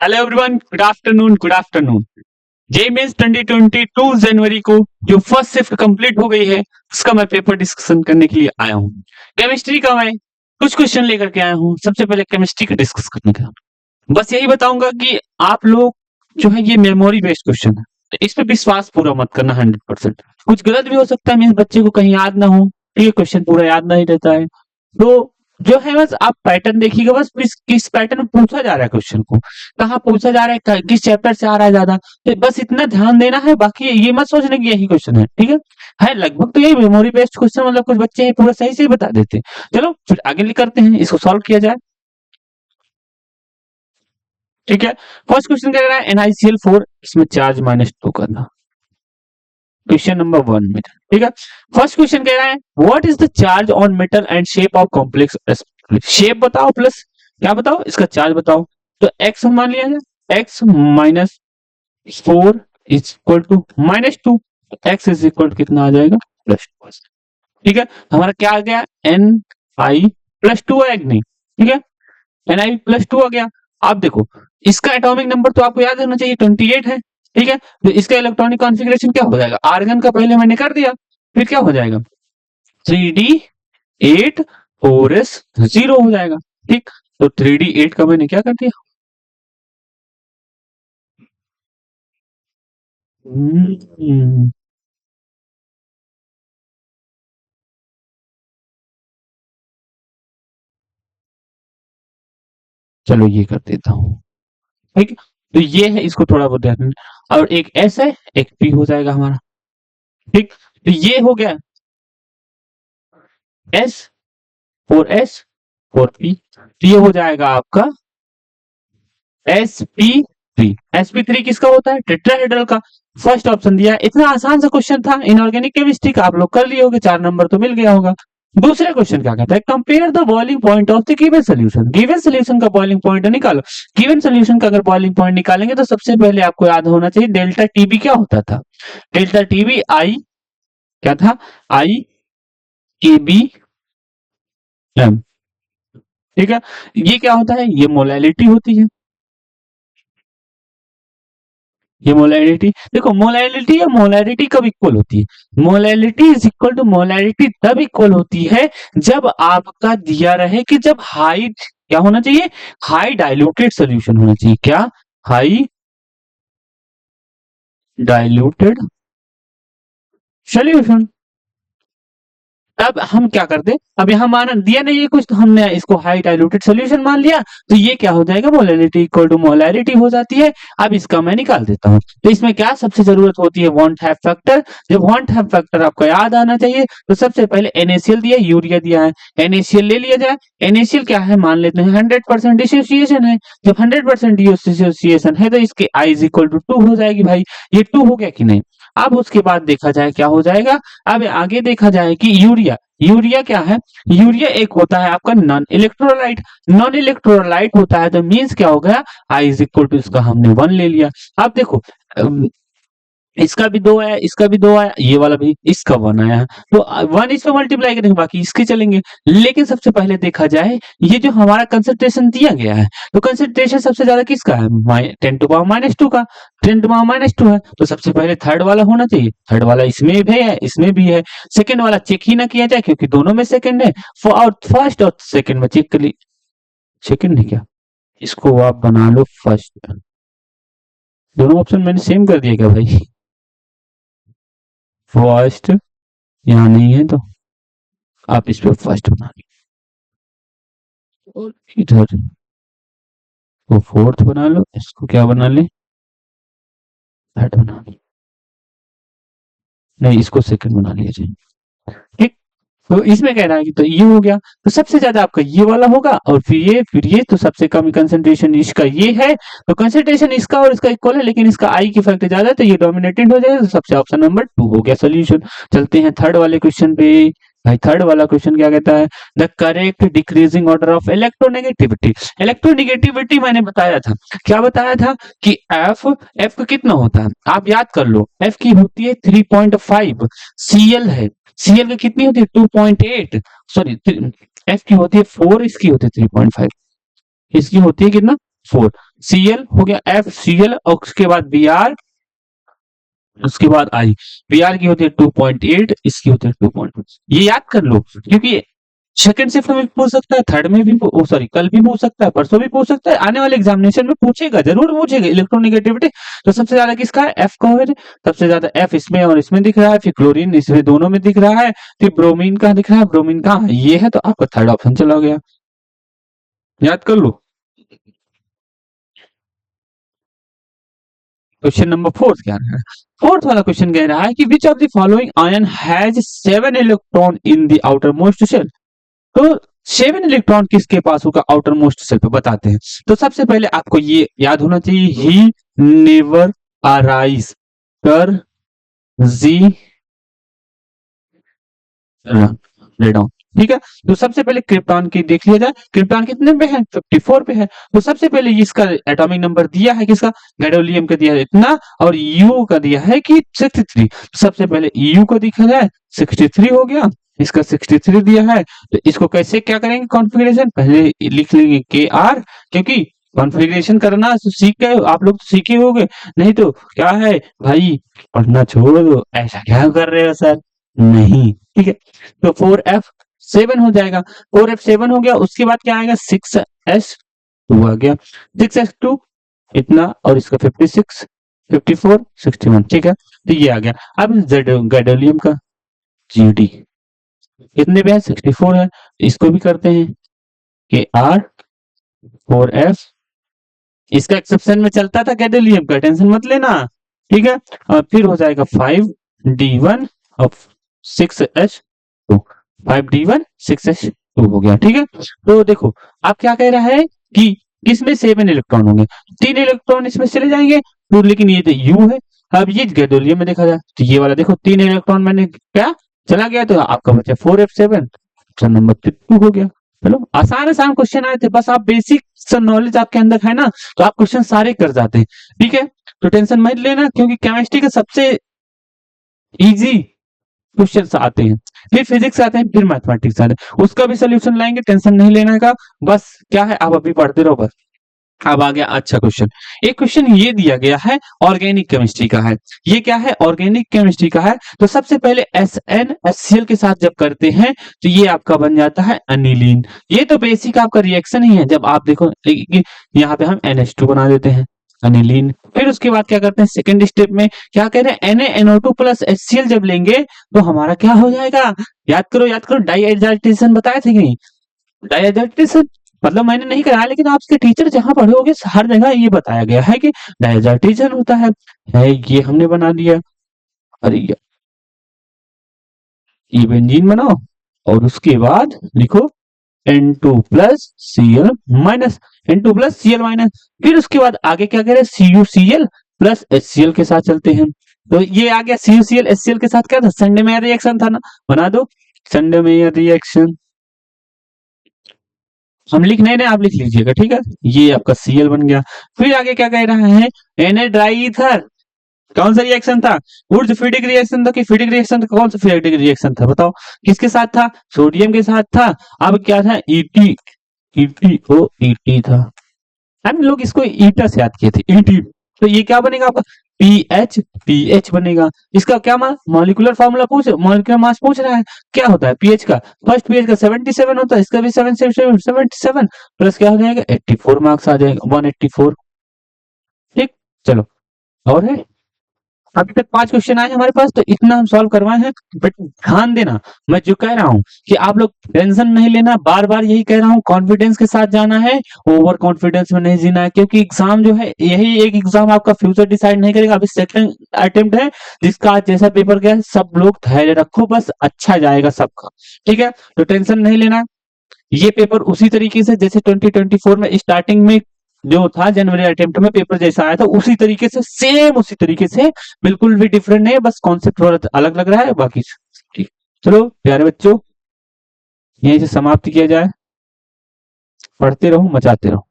Hello everyone, good afternoon. JEE mains 2022 जनवरी को जो फर्स्ट शिफ्ट कंप्लीट हो गई है उसका मैं पेपर डिस्कशन करने के लिए आया हूँ। केमिस्ट्री का मैं कुछ क्वेश्चन लेकर के आया हूँ। सबसे पहले केमिस्ट्री का डिस्कस करने का बस यही बताऊंगा कि आप लोग जो है ये मेमोरी बेस्ड क्वेश्चन है, तो इस पे विश्वास पूरा मत करना 100%। कुछ गलत भी हो सकता है, मीन्स बच्चे को कहीं याद ना हो, ये क्वेश्चन पूरा याद नहीं रहता है। तो जो है बस आप पैटर्न देखिएगा, बस किस पैटर्न में पूछा जा रहा है क्वेश्चन को, कहाँ पूछा जा रहा है, किस चैप्टर से आ रहा है ज्यादा, तो बस इतना ध्यान देना है। बाकी ये मत सोचना कि यही क्वेश्चन है, ठीक है लगभग तो यही मेमोरी बेस्ड क्वेश्चन, मतलब कुछ बच्चे हैं पूरा सही से ही बता देते हैं। चलो फिर आगे करते हैं, इसको सॉल्व किया जाए। ठीक है, फर्स्ट क्वेश्चन कह रहा है NiCl4, इसमें चार्ज -2 करना। क्वेश्चन नंबर 1 में, ठीक है। फर्स्ट क्वेश्चन कह रहा है what is the charge on metal and shape of complex. Shape बताओ प्लस क्या बताओ, इसका चार्ज बताओ। तो x मान लिया जाए, x -4 is equal to -2, x is equal to कितना आ जाएगा, +2। ठीक है, हमारा क्या आ गया, Ni+2 है नहीं, ठीक है, Ni+2 आ गया। आप देखो इसका एटॉमिक नंबर तो आपको याद होना चाहिए 28 है, ठीक है। तो इसका इलेक्ट्रॉनिक कॉन्फ़िगरेशन क्या हो जाएगा, आर्गन का पहले मैंने कर दिया, फिर क्या हो जाएगा 3d8 4s0 हो जाएगा। ठीक, तो 3d8 का मैंने क्या कर दिया, चलो ये कर देता हूँ। ठीक है, तो ये है, इसको थोड़ा बहुत ध्यान देना। और एक s है, एक p हो जाएगा हमारा। ठीक, तो ये हो गया s 4s 4p, तो ये हो जाएगा आपका sp3। sp3 किसका होता है, टेट्राहेड्रल का। फर्स्ट ऑप्शन दिया है। इतना आसान सा क्वेश्चन था इनऑर्गेनिक केमिस्ट्री का, आप लोग कर लिए होगे, 4 नंबर तो मिल गया होगा। दूसरा क्वेश्चन क्या कहता है, compare the boiling point of the given solution. Given solution का बॉइलिंग पॉइंट निकालो। गिवन सोल्यूशन का अगर बॉइलिंग पॉइंट निकालेंगे तो सबसे पहले आपको याद होना चाहिए डेल्टा टीबी क्या होता था। डेल्टा टीबी आई क्या था, आई के बी एम। ठीक है, ये क्या होता है, ये मोलैलिटी होती है। ये मोलैलिटी देखो, मोलैलिटी या मोलैरिटी कब इक्वल होती है, molality is equal to molarity तब इक्वल होती है जब आपका दिया रहे कि जब हाई क्या होना चाहिए, हाई डाइल्यूटेड सोल्यूशन होना चाहिए। क्या, हाई डाइल्यूटेड सोल्यूशन। तब हम क्या करते, अब यहाँ माना दिया नहीं है कुछ, तो हमने इसको हाई डाइल्यूटेड सोल्यूशन मान लिया, तो ये क्या हो जाएगा, मोलैलिटी इक्वल टू मोलैरिटी हो जाती है। अब इसका मैं निकाल देता हूँ। तो इसमें क्या सबसे जरूरत होती है, वांट हैव फैक्टर। जब वांट हैव फैक्टर आपको याद आना चाहिए, तो सबसे पहले NaCl दिया, यूरिया दिया है, NaCl ले लिया जाए। NaCl क्या है, मान लेते हैं 100% डिसोसिएशन है। जब 100% डिसोसिएशन है तो इसके I इज इक्वल टू 2 हो जाएगी भाई। ये 2 हो गया कि नहीं। अब उसके बाद देखा जाए क्या हो जाएगा, अब आगे देखा जाए कि यूरिया, यूरिया क्या है, यूरिया एक होता है आपका नॉन इलेक्ट्रोलाइट। नॉन इलेक्ट्रोलाइट होता है तो मींस क्या हो गया, आई इज इक्वल टू इसका हमने 1 ले लिया। अब देखो इसका भी 2 आया, इसका भी 2 आया, ये वाला भी, इसका 1 आया। तो 1 इस पे मल्टीप्लाई करेंगे, बाकी इसके चलेंगे। लेकिन सबसे पहले देखा जाए ये जो हमारा कंसंट्रेशन दिया गया है, तो कंसंट्रेशन सबसे ज्यादा किसका है, 10 टू पावर -2 का। 10 टू पावर -2 है, तो सबसे पहले थर्ड वाला होना चाहिए। थर्ड वाला इसमें भी है, इसमें भी है। सेकंड वाला चेक ही ना किया जाए क्योंकि दोनों में सेकंड है। और फर्स्ट और सेकंड में चेक कर ली, सेकंड है क्या, इसको आप बना लो फर्स्ट। दोनों ऑप्शन मैंने सेम कर दिया क्या भाई, फर्स्ट यहाँ नहीं है तो आप इस पे फर्स्ट बना लो, और इधर को फोर्थ बना लो, इसको क्या बना ले, थर्ड बना लो, नहीं इसको सेकंड बना लिया जाए। ठीक, तो इसमें कह रहा है कि तो ये हो गया, तो सबसे ज्यादा आपका ये वाला होगा, और फिर ये तो सबसे कम कंसंट्रेशन इसका ये है। तो कंसंट्रेशन इसका और इसका इक्वल है, लेकिन इसका आई की फैक्टर ज्यादा है तो ये डोमिनेटेड हो जाएगा। तो सबसे ऑप्शन नंबर 2 हो गया सोल्यूशन। चलते हैं थर्ड वाले क्वेश्चन पे। भाई थर्ड वाला क्वेश्चन क्या कहता है, the correct decreasing order of electronegativity. Electronegativity मैंने बताया था, क्या बताया था कि एफ का कितना होता है, आप याद कर लो, एफ की होती है 3.5, सीएल है, सीएल की कितनी होती है 2.8, सॉरी एफ की होती है 4, इसकी होती है 3.5, इसकी होती है कितना 4। Cl हो गया FCl और उसके बाद Br, उसके बाद आई। Br की होती है 2.8, इसकी होती है 2.1। ये याद कर लो, क्योंकि सेकंड शिफ्ट में भी पूछ सकता है, थर्ड में भी सॉरी कल भी पूछ सकता है, परसों भी पूछ सकता है, आने वाले एग्जामिनेशन में पूछेगा, जरूर पूछेगा इलेक्ट्रोनेगेटिविटी। तो सबसे ज्यादा किसका है? एफ का है। सबसे ज्यादा एफ इसमें और इसमें दिख रहा है, फिर क्लोरीन इसमें दोनों में दिख रहा है, फिर ब्रोमीन का दिख रहा है, ब्रोमीन का ये है, तो आपका थर्ड ऑप्शन चला गया, याद कर लो। क्वेश्चन नंबर 4 क्या है? फोर्थ वाला क्वेश्चन कह रहा है कि which of the following ion has 7 electron in the outermost shell. तो 7 इलेक्ट्रॉन किसके पास होगा आउटर मोस्ट शेल पे, बताते हैं। तो सबसे पहले आपको ये याद होना चाहिए, ही नेवर अराइज कर जी डाउन, ठीक है। तो सबसे पहले क्रिप्टॉन की देख लिया जाए, क्रिप्टॉन कितने पे है? 54 पे है। तो सबसे पहले इसका एटॉमिक नंबर दिया है किसका? गैडोलियम का दिया है इतना, और यू का दिया है कि 63। सबसे पहले यू को दिखा जाए, 63 हो गया, इसका 63 दिया है। तो इसको कैसे क्या करेंगे कॉन्फ़िगरेशन? पहले लिख लेंगे के आर, क्योंकि कॉन्फ़िगरेशन करना तो सीख गए आप लोग, तो सीखे होगे, नहीं तो क्या है भाई, पढ़ना छोड़ दो, ऐसा क्या कर रहे हो सर, नहीं, ठीक है। तो 4f7 हो जाएगा, 4f7 हो गया, उसके बाद क्या आएगा? 6s2 आ गया, 6s2 इतना, और इसका 56, 54, 61, ठीक है। तो ये आ गया। अब गैडोलियम का जीडी कितने पे है? 64 है। इसको भी करते हैं कि आर 4f, इसका एक्सेप्शन में चलता था गैडोलियम का, टेंशन मत लेना, ठीक है। और फिर हो जाएगा 5d1 और 6s2, 5d1 6s2 हो गया, ठीक है। तो देखो आप क्या कह रहा है कि किसमें 7 इलेक्ट्रॉन होंगे, 3 इलेक्ट्रॉन इसमें चले जाएंगे, तो लेकिन ये तो यू है। अब ये गैडोलियम में देखा जाए तो ये वाला देखो 3 इलेक्ट्रॉन मैंने क्या चला गया, तो आपका बचा 4f7, ऑप्शन नंबर 2 हो गया। चलो आसान आसान क्वेश्चन आए थे, बस आप बेसिक नॉलेज आपके अंदर है ना, तो आप क्वेश्चन सारे कर जाते हैं, ठीक है। तो टेंशन मत लेना, क्योंकि केमिस्ट्री का सबसे इजी क्वेश्चन आते हैं, फिर फिजिक्स आते हैं, फिर मैथमेटिक्स आते हैं, उसका भी सोल्यूशन लाएंगे, टेंशन नहीं लेना का। बस क्या है, आप अभी पढ़ते रहो बस। अब आ गया अच्छा क्वेश्चन, एक क्वेश्चन ये दिया गया है ऑर्गेनिक केमिस्ट्री का है। ये क्या है? ऑर्गेनिक केमिस्ट्री का है। तो सबसे पहले SnHCl के साथ जब करते हैं तो ये आपका बन जाता है अनिलीन। ये तो बेसिक आपका रिएक्शन ही है, जब आप देखो यहाँ पे हम NH2 बना देते हैं, अनिलीन। फिर उसके बाद क्या करते हैं सेकंड स्टेप में, क्या कह रहे हैं NaNO2 प्लस HCl जब लेंगे तो हमारा क्या हो जाएगा? याद करो डाइएजाइटेशन बताए थे कि नहीं? डाइएजाइटेशन मतलब मैंने नहीं कराया, लेकिन आपके टीचर जहां पढ़े होगे हर जगह ये बताया गया है कि डाइएजाइटेशन होता है ये हमने बना दिया। अरे ये बेंजीन बनाओ और उसके बाद लिखो N2 plus Cl minus, N2 plus Cl minus. फिर उसके बाद आगे क्या करें? CuCl प्लस HCl के साथ चलते हैं। तो ये आ गया CuCl HCl के साथ, क्या था? संडे रिएक्शन था ना, बना दो संडे रिएक्शन। हम लिख नहीं रहे, आप लिख लीजिएगा, ठीक है। ये आपका Cl बन गया। फिर आगे क्या कह रहा है? Na ड्राई ईथर, कौन सा रिएक्शन था? वुड्स-फिडिक रिएक्शन था कि फिडिक रिएक्शन था? कौन सा फिडिक रिएक्शन था बताओ? किसके साथ था? सोडियम के साथ था। अब क्या था? EtO था। हम लोग इसको ईटा से याद किए थे, ET। तो ये क्या बनेगा आपका? पीएच बनेगा। इसका क्या मॉलिक्यूलर फार्मूला मॉलिक्यूलर मास पूछ रहा है, क्या होता है पीएच का? फर्स्ट पीएच का 77 होता है, इसका भी 77 प्लस क्या हो जाएगा? 84 मार्क्स आ जाएगा, 184, ठीक। चलो और है, अभी तक 5 क्वेश्चन आए हमारे पास, तो इतना हम सॉल्व करवाए हैं। बट ध्यान देना, मैं जो कह रहा हूँ कि आप लोग टेंशन नहीं लेना, बार बार यही कह रहा हूँ, कॉन्फिडेंस के साथ जाना है, ओवर कॉन्फिडेंस में नहीं जीना है, क्योंकि एग्जाम जो है यही एक एग्जाम आपका फ्यूचर डिसाइड नहीं करेगा। अभी सेकंड अटेम्प्ट है, जिसका आज जैसा पेपर गया, सब लोग धैर्य रखो, बस अच्छा जाएगा सबका, ठीक है। तो टेंशन नहीं लेना, ये पेपर उसी तरीके से जैसे 2024 में स्टार्टिंग में जो था जनवरी अटेम्प्ट में पेपर जैसा आया था, उसी तरीके से सेम उसी तरीके से, बिल्कुल भी डिफरेंट नहीं है, बस कॉन्सेप्ट थोड़ा अलग लग रहा है, बाकी ठीक। चलो प्यारे बच्चों, यहीं से समाप्त किया जाए, पढ़ते रहो, मचाते रहो।